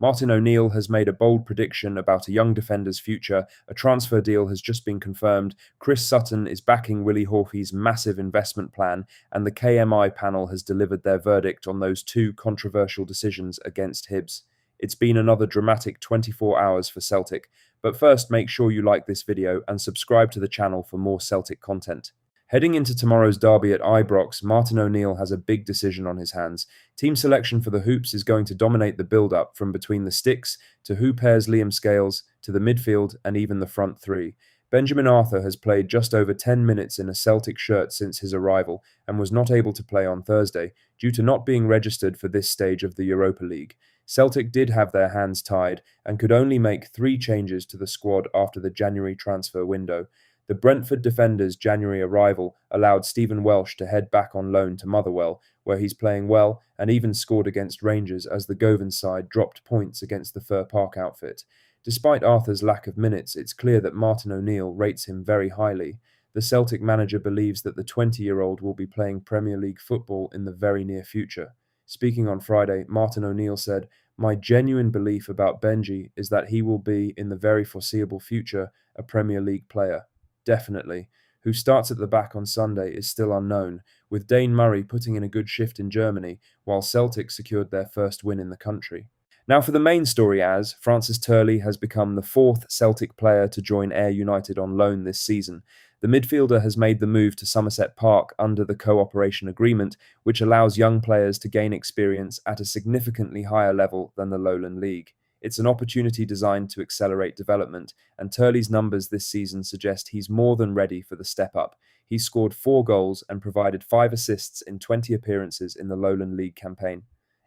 Martin O'Neill has made a bold prediction about a young defender's future. A transfer deal has just been confirmed. Chris Sutton is backing Willie Hawkey's massive investment plan, and the KMI panel has delivered their verdict on those two controversial decisions against Hibs. It's been another dramatic 24 hours for Celtic, but first make sure you like this video and subscribe to the channel for more Celtic content. Heading into tomorrow's derby at Ibrox, Martin O'Neill has a big decision on his hands. Team selection for the Hoops is going to dominate the build-up from between the sticks to who pairs Liam Scales to the midfield and even the front three. Benjamin Arthur has played just over 10 minutes in a Celtic shirt since his arrival and was not able to play on Thursday due to not being registered for this stage of the Europa League. Celtic did have their hands tied and could only make 3 changes to the squad after the January transfer window. The Brentford defender's January arrival allowed Stephen Welsh to head back on loan to Motherwell, where he's playing well and even scored against Rangers as the Govan side dropped points against the Fir Park outfit. Despite Arthur's lack of minutes, it's clear that Martin O'Neill rates him very highly. The Celtic manager believes that the 20-year-old will be playing Premier League football in the very near future. Speaking on Friday, Martin O'Neill said, "My genuine belief about Benji is that he will be, in the very foreseeable future, a Premier League player. Definitely. Who starts at the back on Sunday is still unknown, with Dane Murray putting in a good shift in Germany, while Celtic secured their first win in the country." Now for the main story, as Francis Turley has become the 4th Celtic player to join Ayr United on loan this season. The midfielder has made the move to Somerset Park under the cooperation agreement, which allows young players to gain experience at a significantly higher level than the Lowland League. It's an opportunity designed to accelerate development, and Turley's numbers this season suggest he's more than ready for the step up. He scored 4 goals and provided 5 assists in 20 appearances in the Lowland League campaign.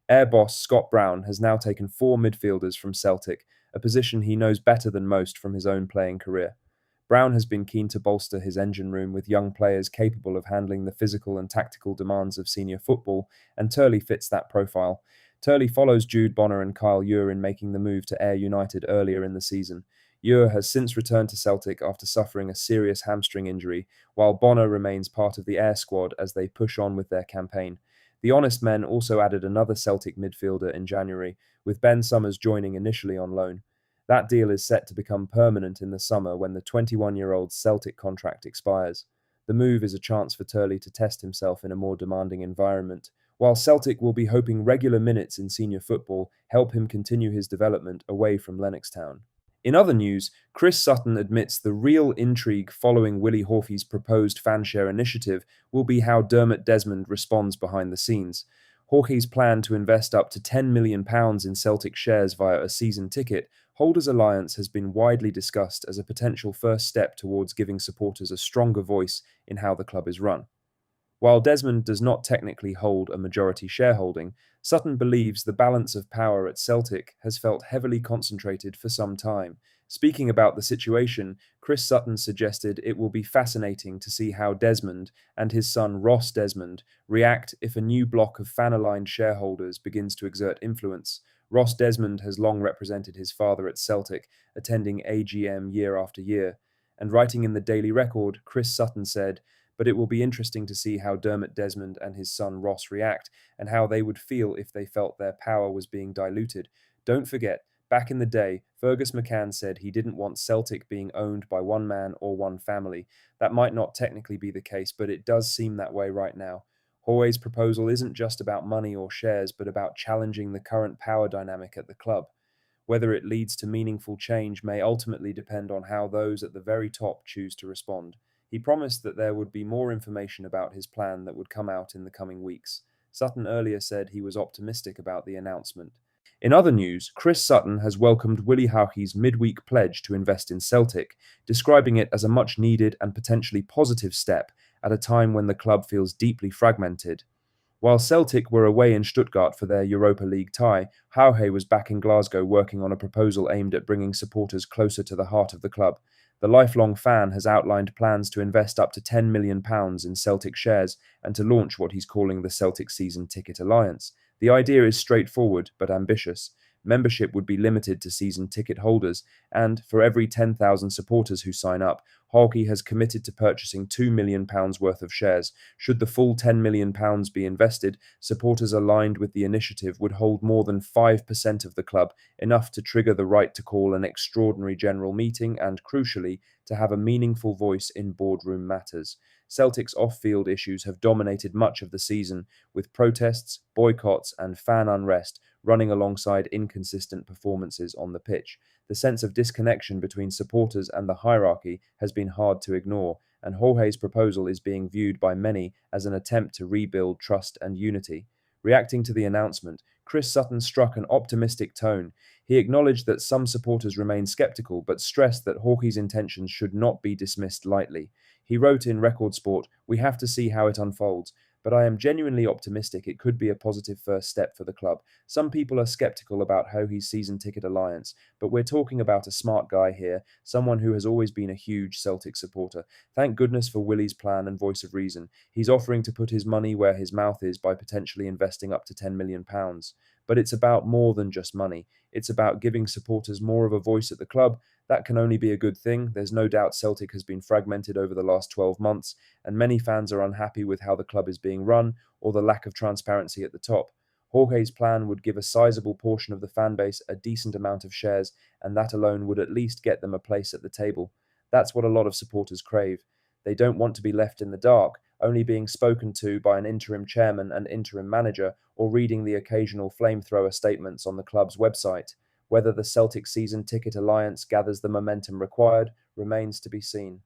Ayr boss Scott Brown has now taken 4 midfielders from Celtic, a position he knows better than most from his own playing career. Brown has been keen to bolster his engine room with young players capable of handling the physical and tactical demands of senior football, and Turley fits that profile. Turley follows Jude Bonner and Kyle Ure in making the move to Ayr United earlier in the season. Ure has since returned to Celtic after suffering a serious hamstring injury, while Bonner remains part of the Ayr squad as they push on with their campaign. The Honest Men also added another Celtic midfielder in January, with Ben Summers joining initially on loan. That deal is set to become permanent in the summer when the 21-year-old's Celtic contract expires. The move is a chance for Turley to test himself in a more demanding environment, while Celtic will be hoping regular minutes in senior football help him continue his development away from Lennoxtown. In other news, Chris Sutton admits the real intrigue following Willie Hawkey's proposed fanshare initiative will be how Dermot Desmond responds behind the scenes. Hawkey's plan to invest up to £10 million in Celtic shares via a season ticket holders alliance has been widely discussed as a potential first step towards giving supporters a stronger voice in how the club is run. While Desmond does not technically hold a majority shareholding, Sutton believes the balance of power at Celtic has felt heavily concentrated for some time. Speaking about the situation, Chris Sutton suggested it will be fascinating to see how Desmond and his son Ross Desmond react if a new block of fan-aligned shareholders begins to exert influence. Ross Desmond has long represented his father at Celtic, attending AGM year after year, and writing in the Daily Record, Chris Sutton said, "But it will be interesting to see how Dermot Desmond and his son Ross react, and how they would feel if they felt their power was being diluted. Don't forget, back in the day, Fergus McCann said he didn't want Celtic being owned by one man or one family. That might not technically be the case, but it does seem that way right now. Hoy's proposal isn't just about money or shares, but about challenging the current power dynamic at the club. Whether it leads to meaningful change may ultimately depend on how those at the very top choose to respond." He promised that there would be more information about his plan that would come out in the coming weeks. Sutton earlier said he was optimistic about the announcement. In other news, Chris Sutton has welcomed Willie Hawkey's midweek pledge to invest in Celtic, describing it as a much-needed and potentially positive step at a time when the club feels deeply fragmented. While Celtic were away in Stuttgart for their Europa League tie, Hawkey was back in Glasgow working on a proposal aimed at bringing supporters closer to the heart of the club. The lifelong fan has outlined plans to invest up to £10 million in Celtic shares and to launch what he's calling the Celtic Season Ticket Alliance. The idea is straightforward but ambitious. Membership would be limited to season ticket holders, and for every 10,000 supporters who sign up, Hawkey has committed to purchasing £2 million worth of shares. Should the full £10 million be invested, supporters aligned with the initiative would hold more than 5% of the club, enough to trigger the right to call an extraordinary general meeting and, crucially, to have a meaningful voice in boardroom matters. Celtic's off-field issues have dominated much of the season, with protests, boycotts, and fan unrest running alongside inconsistent performances on the pitch. The sense of disconnection between supporters and the hierarchy has been hard to ignore, and Jorge's proposal is being viewed by many as an attempt to rebuild trust and unity. Reacting to the announcement, Chris Sutton struck an optimistic tone. He acknowledged that some supporters remain sceptical, but stressed that Hawkey's intentions should not be dismissed lightly. He wrote in Record Sport, "We have to see how it unfolds, but I am genuinely optimistic it could be a positive first step for the club. Some people are sceptical about Hawkey's season ticket alliance, but we're talking about a smart guy here, someone who has always been a huge Celtic supporter. Thank goodness for Willie's plan and voice of reason. He's offering to put his money where his mouth is by potentially investing up to £10 million. But it's about more than just money. It's about giving supporters more of a voice at the club. That can only be a good thing. There's no doubt Celtic has been fragmented over the last 12 months, and many fans are unhappy with how the club is being run or the lack of transparency at the top. Jorge's plan would give a sizable portion of the fan base a decent amount of shares, and that alone would at least get them a place at the table. That's what a lot of supporters crave. They don't want to be left in the dark, only being spoken to by an interim chairman and interim manager, or reading the occasional flamethrower statements on the club's website. Whether the Celtic season ticket alliance gathers the momentum required remains to be seen.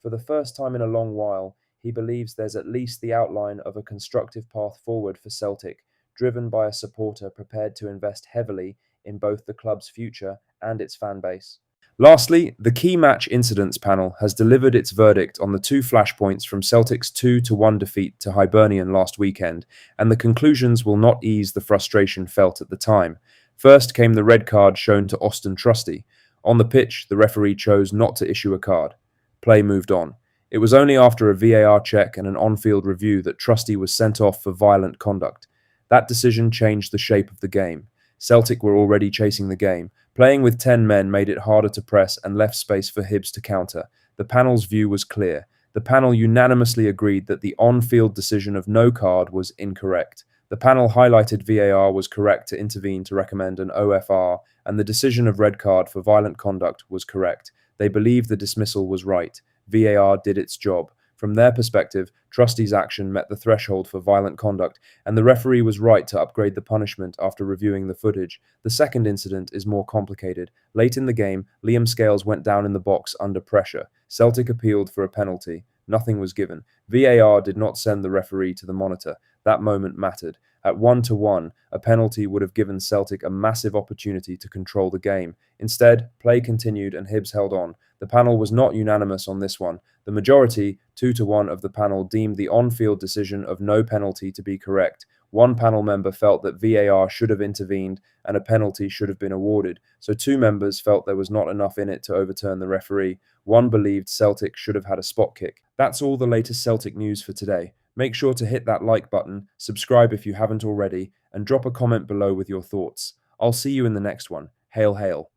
For the first time in a long while, he believes there's at least the outline of a constructive path forward for Celtic, driven by a supporter prepared to invest heavily in both the club's future and its fan base. Lastly, the key match incidents panel has delivered its verdict on the two flashpoints from Celtic's 2-1 defeat to Hibernian last weekend, and the conclusions will not ease the frustration felt at the time. First came the red card shown to Austin Trusty. On the pitch, the referee chose not to issue a card. Play moved on. It was only after a VAR check and an on-field review that Trusty was sent off for violent conduct. That decision changed the shape of the game. Celtic were already chasing the game. Playing with 10 men made it harder to press and left space for Hibs to counter. The panel's view was clear. The panel unanimously agreed that the on-field decision of no card was incorrect. The panel highlighted VAR was correct to intervene to recommend an OFR, and the decision of red card for violent conduct was correct. They believed the dismissal was right. VAR did its job. From their perspective, Trusty's action met the threshold for violent conduct, and the referee was right to upgrade the punishment after reviewing the footage. The second incident is more complicated. Late in the game, Liam Scales went down in the box under pressure. Celtic appealed for a penalty. Nothing was given. VAR did not send the referee to the monitor. That moment mattered. At 1-1, a penalty would have given Celtic a massive opportunity to control the game. Instead, play continued and Hibs held on. The panel was not unanimous on this one. The majority, 2-1 of the panel, deemed the on-field decision of no penalty to be correct. One panel member felt that VAR should have intervened and a penalty should have been awarded, so two members felt there was not enough in it to overturn the referee. One believed Celtic should have had a spot kick. That's all the latest Celtic news for today. Make sure to hit that like button, subscribe if you haven't already, and drop a comment below with your thoughts. I'll see you in the next one. Hail, hail.